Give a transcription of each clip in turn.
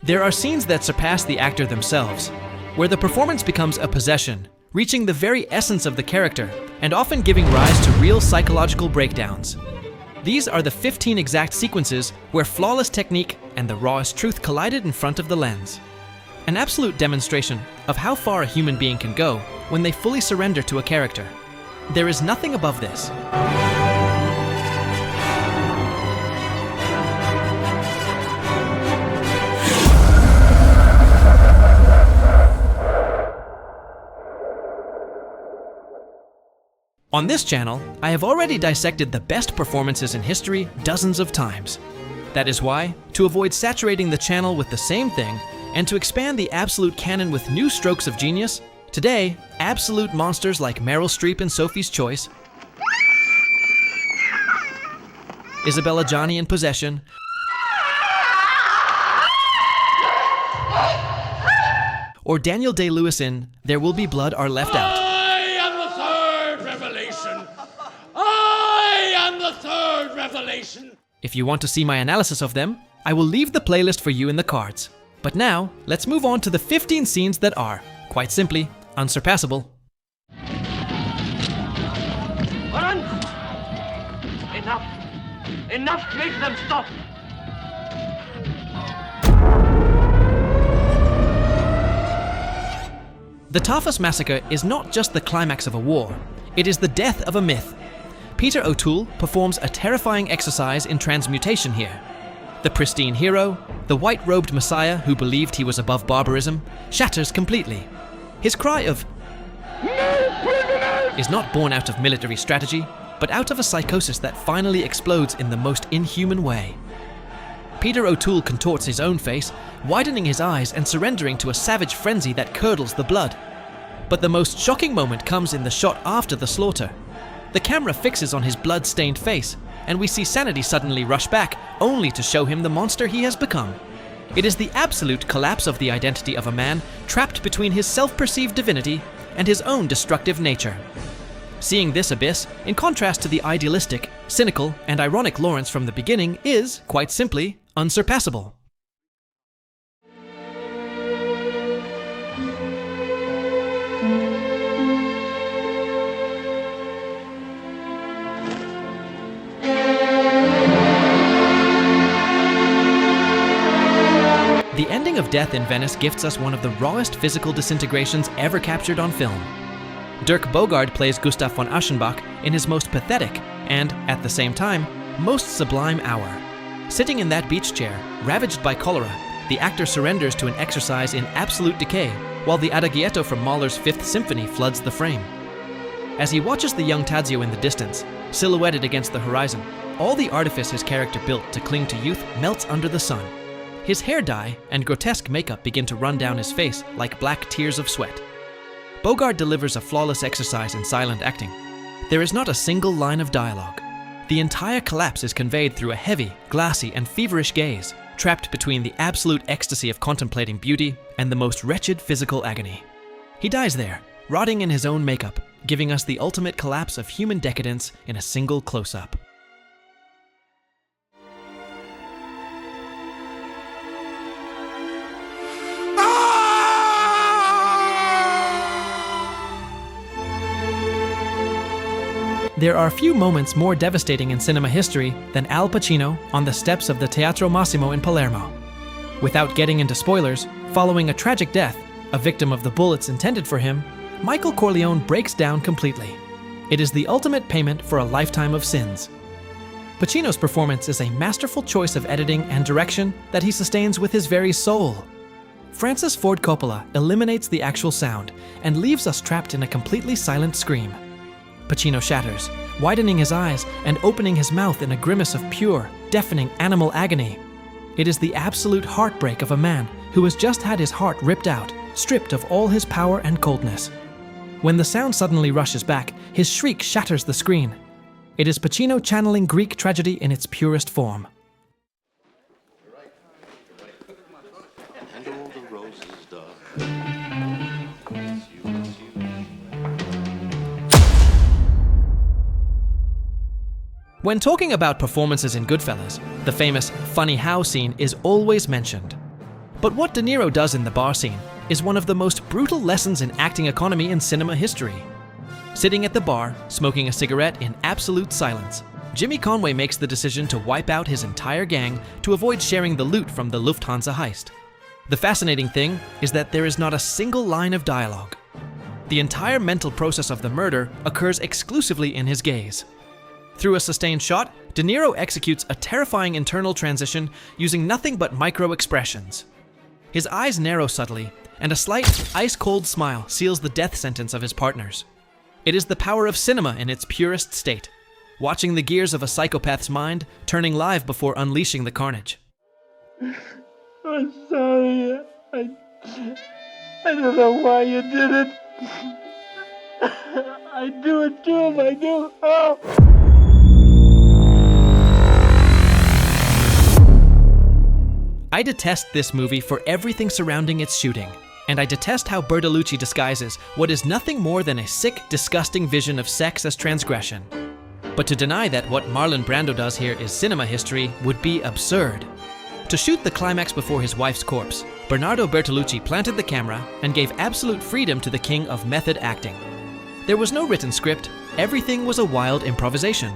There are scenes that surpass the actor themselves, where the performance becomes a possession, reaching the very essence of the character, and often giving rise to real psychological breakdowns. These are the 15 exact sequences where flawless technique and the rawest truth collided in front of the lens. An absolute demonstration of how far a human being can go when they fully surrender to a character. There is nothing above this. On this channel, I have already dissected the best performances in history dozens of times. That is why, to avoid saturating the channel with the same thing, and to expand the absolute canon with new strokes of genius, today, absolute monsters like Meryl Streep in Sophie's Choice, Isabella Gianni in Possession, or Daniel Day-Lewis in There Will Be Blood are left out. If you want to see my analysis of them, I will leave the playlist for you in the cards. But now, let's move on to the 15 scenes that are, quite simply, unsurpassable. Run! Enough! Enough! Make them stop! The Tafas Massacre is not just the climax of a war, it is the death of a myth. Peter O'Toole performs a terrifying exercise in transmutation here. The pristine hero, the white-robed messiah who believed he was above barbarism, shatters completely. His cry of "No prisoners!" is not born out of military strategy, but out of a psychosis that finally explodes in the most inhuman way. Peter O'Toole contorts his own face, widening his eyes and surrendering to a savage frenzy that curdles the blood. But the most shocking moment comes in the shot after the slaughter. The camera fixes on his blood-stained face, and we see sanity suddenly rush back, only to show him the monster he has become. It is the absolute collapse of the identity of a man trapped between his self-perceived divinity and his own destructive nature. Seeing this abyss, in contrast to the idealistic, cynical, and ironic Lawrence from the beginning, is, quite simply, unsurpassable. The ending of Death in Venice gifts us one of the rawest physical disintegrations ever captured on film. Dirk Bogarde plays Gustav von Aschenbach in his most pathetic and, at the same time, most sublime hour. Sitting in that beach chair, ravaged by cholera, the actor surrenders to an exercise in absolute decay, while the Adagietto from Mahler's Fifth Symphony floods the frame. As he watches the young Tadzio in the distance, silhouetted against the horizon, all the artifice his character built to cling to youth melts under the sun. His hair dye and grotesque makeup begin to run down his face like black tears of sweat. Bogarde delivers a flawless exercise in silent acting. There is not a single line of dialogue. The entire collapse is conveyed through a heavy, glassy, and feverish gaze, trapped between the absolute ecstasy of contemplating beauty and the most wretched physical agony. He dies there, rotting in his own makeup, giving us the ultimate collapse of human decadence in a single close-up. There are few moments more devastating in cinema history than Al Pacino on the steps of the Teatro Massimo in Palermo. Without getting into spoilers, following a tragic death, a victim of the bullets intended for him, Michael Corleone breaks down completely. It is the ultimate payment for a lifetime of sins. Pacino's performance is a masterful choice of editing and direction that he sustains with his very soul. Francis Ford Coppola eliminates the actual sound and leaves us trapped in a completely silent scream. Pacino shatters, widening his eyes and opening his mouth in a grimace of pure, deafening animal agony. It is the absolute heartbreak of a man who has just had his heart ripped out, stripped of all his power and coldness. When the sound suddenly rushes back, his shriek shatters the screen. It is Pacino channeling Greek tragedy in its purest form. And all the roses dark. When talking about performances in Goodfellas, the famous funny how scene is always mentioned. But what De Niro does in the bar scene is one of the most brutal lessons in acting economy in cinema history. Sitting at the bar, smoking a cigarette in absolute silence, Jimmy Conway makes the decision to wipe out his entire gang to avoid sharing the loot from the Lufthansa heist. The fascinating thing is that there is not a single line of dialogue. The entire mental process of the murder occurs exclusively in his gaze. Through a sustained shot, De Niro executes a terrifying internal transition using nothing but micro-expressions. His eyes narrow subtly, and a slight, ice-cold smile seals the death sentence of his partners. It is the power of cinema in its purest state, watching the gears of a psychopath's mind turning live before unleashing the carnage. I'm sorry. I don't know why you did it. I do it to him, I do. Oh! I detest this movie for everything surrounding its shooting, and I detest how Bertolucci disguises what is nothing more than a sick, disgusting vision of sex as transgression. But to deny that what Marlon Brando does here is cinema history would be absurd. To shoot the climax before his wife's corpse, Bernardo Bertolucci planted the camera and gave absolute freedom to the king of method acting. There was no written script, everything was a wild improvisation.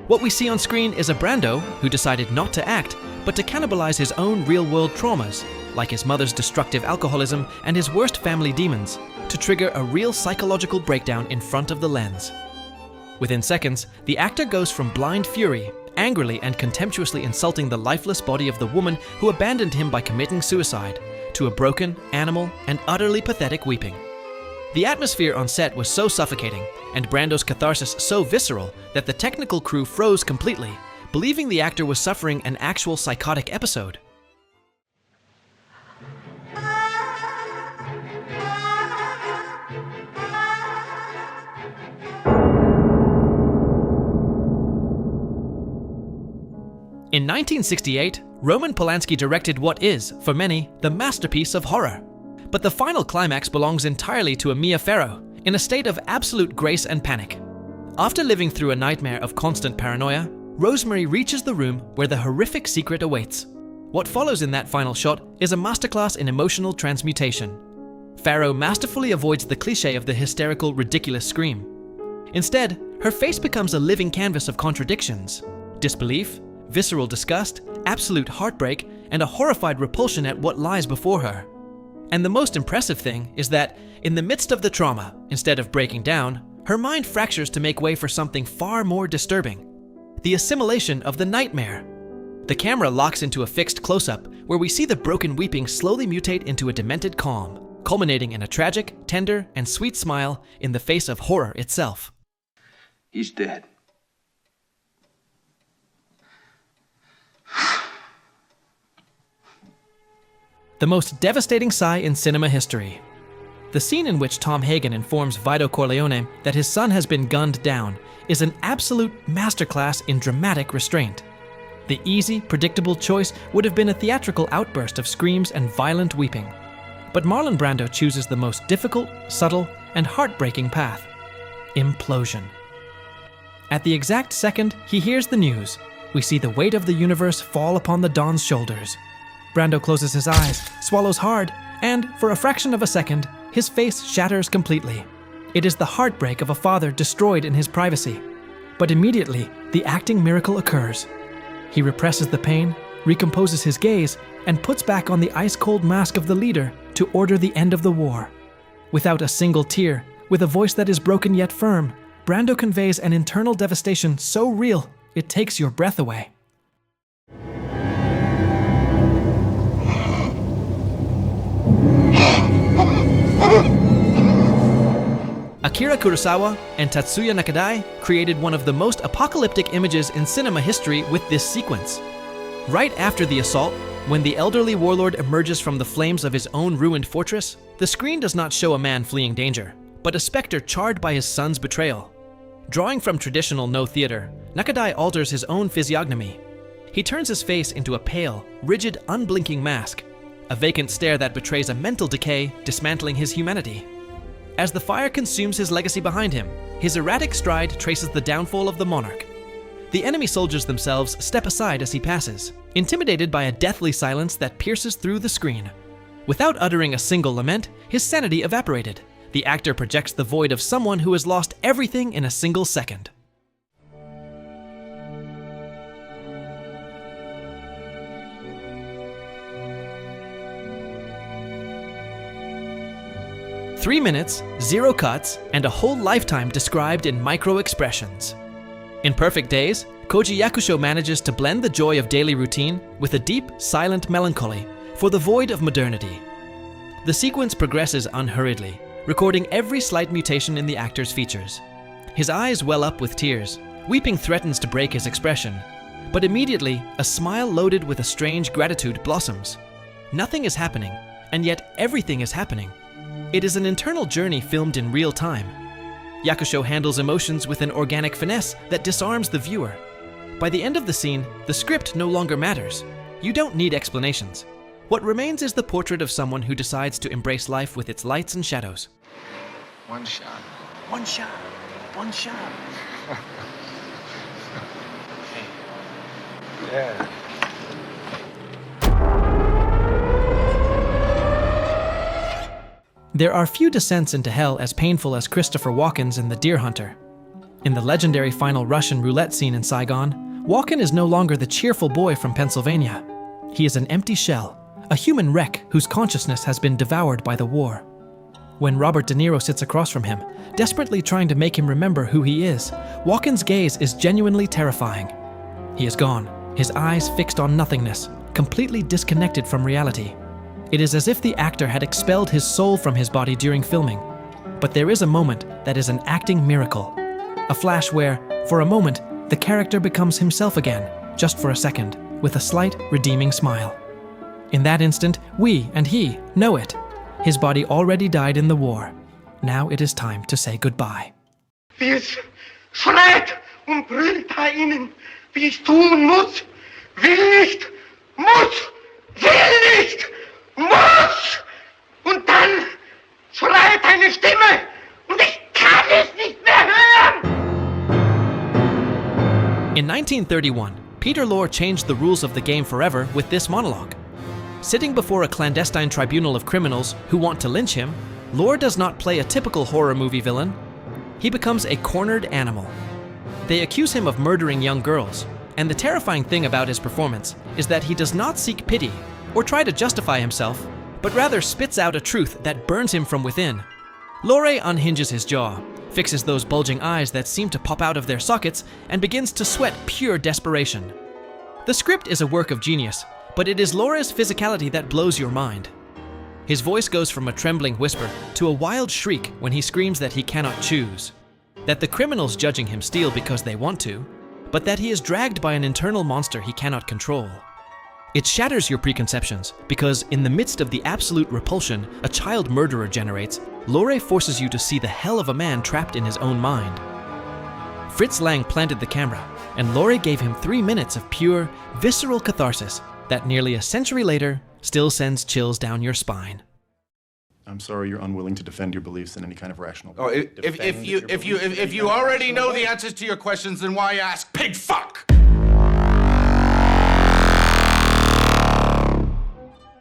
What we see on screen is a Brando who decided not to act, but to cannibalize his own real-world traumas, like his mother's destructive alcoholism and his worst family demons, to trigger a real psychological breakdown in front of the lens. Within seconds, the actor goes from blind fury, angrily and contemptuously insulting the lifeless body of the woman who abandoned him by committing suicide, to a broken, animal, and utterly pathetic weeping. The atmosphere on set was so suffocating, and Brando's catharsis so visceral, that the technical crew froze completely, believing the actor was suffering an actual psychotic episode. In 1968, Roman Polanski directed what is, for many, the masterpiece of horror. But the final climax belongs entirely to Mia Farrow, in a state of absolute grace and panic. After living through a nightmare of constant paranoia, Rosemary reaches the room where the horrific secret awaits. What follows in that final shot is a masterclass in emotional transmutation. Farrow masterfully avoids the cliché of the hysterical, ridiculous scream. Instead, her face becomes a living canvas of contradictions: disbelief, visceral disgust, absolute heartbreak, and a horrified repulsion at what lies before her. And the most impressive thing is that, in the midst of the trauma, instead of breaking down, her mind fractures to make way for something far more disturbing: the assimilation of the nightmare. The camera locks into a fixed close-up where we see the broken weeping slowly mutate into a demented calm, culminating in a tragic, tender, and sweet smile in the face of horror itself. He's dead. The most devastating sigh in cinema history. The scene in which Tom Hagen informs Vito Corleone that his son has been gunned down is an absolute masterclass in dramatic restraint. The easy, predictable choice would have been a theatrical outburst of screams and violent weeping. But Marlon Brando chooses the most difficult, subtle, and heartbreaking path: implosion. At the exact second he hears the news, we see the weight of the universe fall upon the Don's shoulders. Brando closes his eyes, swallows hard, and, for a fraction of a second, his face shatters completely. It is the heartbreak of a father destroyed in his privacy. But immediately, the acting miracle occurs. He represses the pain, recomposes his gaze, and puts back on the ice-cold mask of the leader to order the end of the war. Without a single tear, with a voice that is broken yet firm, Brando conveys an internal devastation so real, it takes your breath away. Akira Kurosawa and Tatsuya Nakadai created one of the most apocalyptic images in cinema history with this sequence. Right after the assault, when the elderly warlord emerges from the flames of his own ruined fortress, the screen does not show a man fleeing danger, but a specter charred by his son's betrayal. Drawing from traditional No theater, Nakadai alters his own physiognomy. He turns his face into a pale, rigid, unblinking mask, a vacant stare that betrays a mental decay dismantling his humanity. As the fire consumes his legacy behind him, his erratic stride traces the downfall of the monarch. The enemy soldiers themselves step aside as he passes, intimidated by a deathly silence that pierces through the screen. Without uttering a single lament, his sanity evaporated. The actor projects the void of someone who has lost everything in a single second. "3 minutes, 0 cuts, and a whole lifetime described in micro-expressions." In Perfect Days, Koji Yakusho manages to blend the joy of daily routine with a deep, silent melancholy for the void of modernity. The sequence progresses unhurriedly, recording every slight mutation in the actor's features. His eyes well up with tears. Weeping threatens to break his expression, but immediately a smile loaded with a strange gratitude blossoms. Nothing is happening, and yet everything is happening. It is an internal journey filmed in real time. Yakusho handles emotions with an organic finesse that disarms the viewer. By the end of the scene, the script no longer matters. You don't need explanations. What remains is the portrait of someone who decides to embrace life with its lights and shadows. One shot. One shot. One shot. Yeah. There are few descents into hell as painful as Christopher Walken's in The Deer Hunter. In the legendary final Russian roulette scene in Saigon, Walken is no longer the cheerful boy from Pennsylvania. He is an empty shell, a human wreck whose consciousness has been devoured by the war. When Robert De Niro sits across from him, desperately trying to make him remember who he is, Walken's gaze is genuinely terrifying. He is gone, his eyes fixed on nothingness, completely disconnected from reality. It is as if the actor had expelled his soul from his body during filming. But there is a moment that is an acting miracle. A flash where, for a moment, the character becomes himself again, just for a second, with a slight, redeeming smile. In that instant, we and he know it. His body already died in the war. Now it is time to say goodbye. Wie es schreit und brüllt da innen, wie ich tun muss, will nicht, muss, will nicht, muss! Und dann schreit eine Stimme und ich kann es nicht mehr hören! In 1931, Peter Lorre changed the rules of the game forever with this monologue. Sitting before a clandestine tribunal of criminals who want to lynch him, Lorre does not play a typical horror movie villain. He becomes a cornered animal. They accuse him of murdering young girls, and the terrifying thing about his performance is that he does not seek pity or try to justify himself, but rather spits out a truth that burns him from within. Lorre unhinges his jaw, fixes those bulging eyes that seem to pop out of their sockets, and begins to sweat pure desperation. The script is a work of genius, but it is Lorre's physicality that blows your mind. His voice goes from a trembling whisper to a wild shriek when he screams that he cannot choose, that the criminals judging him steal because they want to, but that he is dragged by an internal monster he cannot control. It shatters your preconceptions because in the midst of the absolute repulsion a child murderer generates, Lorre forces you to see the hell of a man trapped in his own mind. Fritz Lang planted the camera, and Lorre gave him 3 minutes of pure, visceral catharsis that nearly a century later still sends chills down your spine. I'm sorry you're unwilling to defend your beliefs in any kind of rational Oh, way. if you already know the answers to your questions, then why ask? Pig fuck!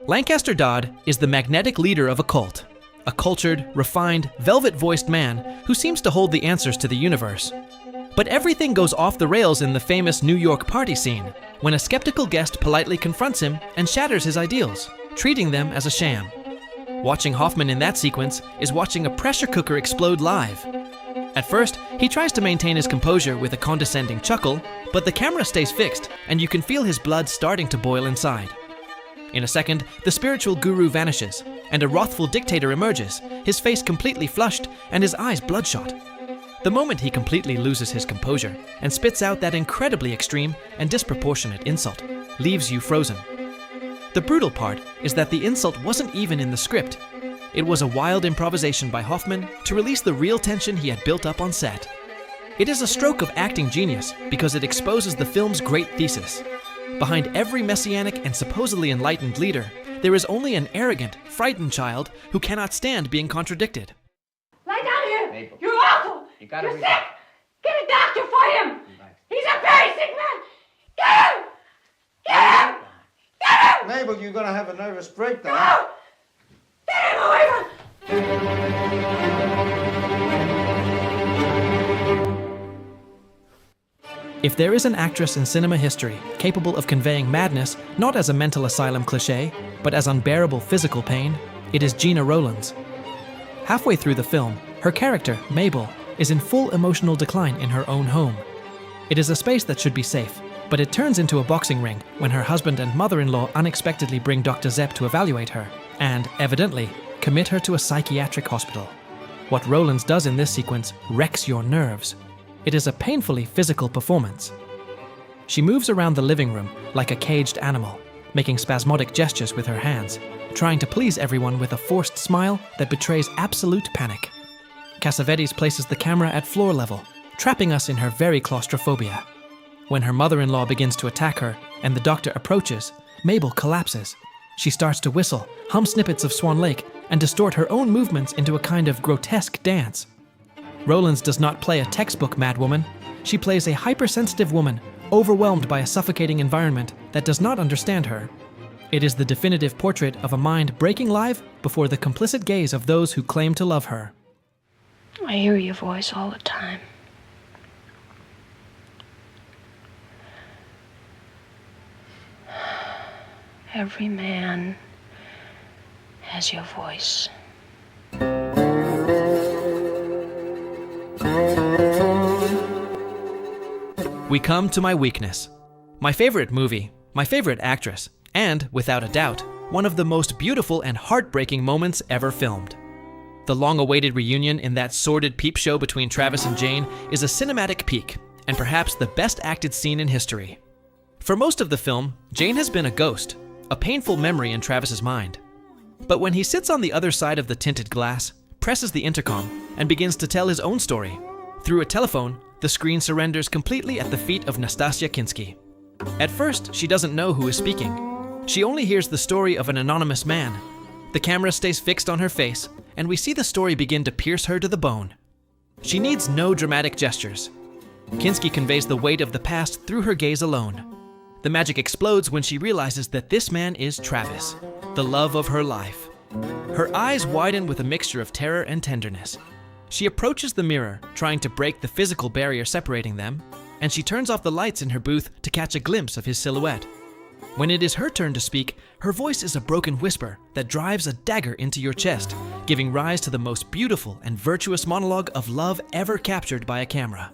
Lancaster Dodd is the magnetic leader of a cult, a cultured, refined, velvet-voiced man who seems to hold the answers to the universe. But everything goes off the rails in the famous New York party scene, when a skeptical guest politely confronts him and shatters his ideals, treating them as a sham. Watching Hoffman in that sequence is watching a pressure cooker explode live. At first, he tries to maintain his composure with a condescending chuckle, but the camera stays fixed, and you can feel his blood starting to boil inside. In a second, the spiritual guru vanishes, and a wrathful dictator emerges, his face completely flushed and his eyes bloodshot. The moment he completely loses his composure and spits out that incredibly extreme and disproportionate insult, leaves you frozen. The brutal part is that the insult wasn't even in the script. It was a wild improvisation by Hoffman to release the real tension he had built up on set. It is a stroke of acting genius because it exposes the film's great thesis. Behind every messianic and supposedly enlightened leader, there is only an arrogant, frightened child who cannot stand being contradicted. Lie down here! Mabel. You're awful! You gotta You're relax. sick! Get a doctor for him! He's a very sick man! Get him! Get him! Get him! Mabel, you're gonna have a nervous breakdown. No! If there is an actress in cinema history capable of conveying madness not as a mental asylum cliché, but as unbearable physical pain, it is Gena Rowlands. Halfway through the film, her character, Mabel, is in full emotional decline in her own home. It is a space that should be safe, but it turns into a boxing ring when her husband and mother-in-law unexpectedly bring Dr. Zepp to evaluate her, and, evidently, commit her to a psychiatric hospital. What Rowlands does in this sequence wrecks your nerves. It is a painfully physical performance. She moves around the living room like a caged animal, making spasmodic gestures with her hands, trying to please everyone with a forced smile that betrays absolute panic. Cassavetes places the camera at floor level, trapping us in her very claustrophobia. When her mother-in-law begins to attack her and the doctor approaches, Mabel collapses. She starts to whistle, hum snippets of Swan Lake, and distort her own movements into a kind of grotesque dance. Rowlands does not play a textbook madwoman. She plays a hypersensitive woman, overwhelmed by a suffocating environment that does not understand her. It is the definitive portrait of a mind breaking live before the complicit gaze of those who claim to love her. I hear your voice all the time. Every man has your voice. We come to my weakness. My favorite movie, my favorite actress, and, without a doubt, one of the most beautiful and heartbreaking moments ever filmed. The long-awaited reunion in that sordid peep show between Travis and Jane is a cinematic peak, and perhaps the best acted scene in history. For most of the film, Jane has been a ghost, a painful memory in Travis's mind. But when he sits on the other side of the tinted glass, presses the intercom, and begins to tell his own story, through a telephone, the screen surrenders completely at the feet of Nastassja Kinski. At first, she doesn't know who is speaking. She only hears the story of an anonymous man. The camera stays fixed on her face, and we see the story begin to pierce her to the bone. She needs no dramatic gestures. Kinski conveys the weight of the past through her gaze alone. The magic explodes when she realizes that this man is Travis, the love of her life. Her eyes widen with a mixture of terror and tenderness. She approaches the mirror, trying to break the physical barrier separating them, and she turns off the lights in her booth to catch a glimpse of his silhouette. When it is her turn to speak, her voice is a broken whisper that drives a dagger into your chest, giving rise to the most beautiful and virtuous monologue of love ever captured by a camera.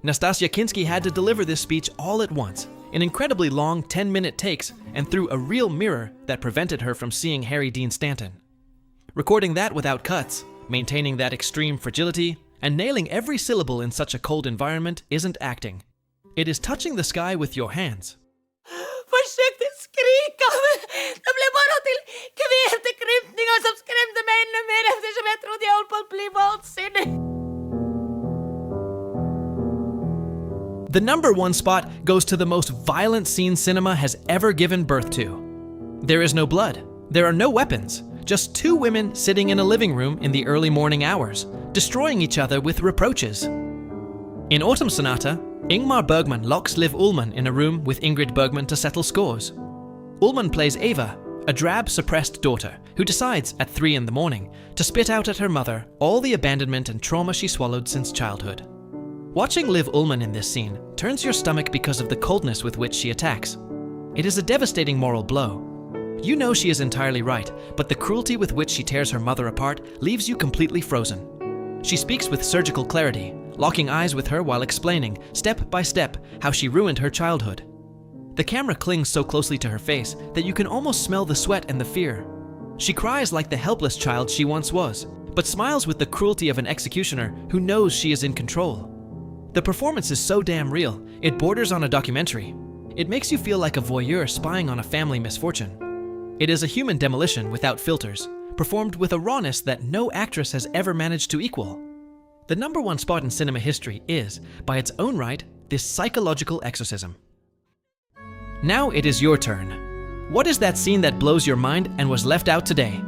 Nastassja Kinski had to deliver this speech all at once, in incredibly long 10-minute takes and through a real mirror that prevented her from seeing Harry Dean Stanton. Recording that without cuts, maintaining that extreme fragility, and nailing every syllable in such a cold environment isn't acting. It is touching the sky with your hands. Försökte skrika, men det blev bara till kvävtekrympningar som skrämde mig ännu mer eftersom jag trodde jag höll på att bli vansinnig. The #1 spot goes to the most violent scene cinema has ever given birth to. There is no blood. There are no weapons. Just two women sitting in a living room in the early morning hours, destroying each other with reproaches. In Autumn Sonata, Ingmar Bergman locks Liv Ullmann in a room with Ingrid Bergman to settle scores. Ullmann plays Eva, a drab, suppressed daughter who decides at 3 in the morning to spit out at her mother all the abandonment and trauma she swallowed since childhood. Watching Liv Ullmann in this scene turns your stomach because of the coldness with which she attacks. It is a devastating moral blow. You know she is entirely right, but the cruelty with which she tears her mother apart leaves you completely frozen. She speaks with surgical clarity, locking eyes with her while explaining, step by step, how she ruined her childhood. The camera clings so closely to her face that you can almost smell the sweat and the fear. She cries like the helpless child she once was, but smiles with the cruelty of an executioner who knows she is in control. The performance is so damn real, it borders on a documentary. It makes you feel like a voyeur spying on a family misfortune. It is a human demolition without filters, performed with a rawness that no actress has ever managed to equal. The #1 spot in cinema history is, by its own right, this psychological exorcism. Now it is your turn. What is that scene that blows your mind and was left out today?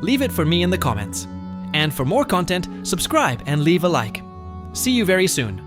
Leave it for me in the comments. And for more content, subscribe and leave a like. See you very soon.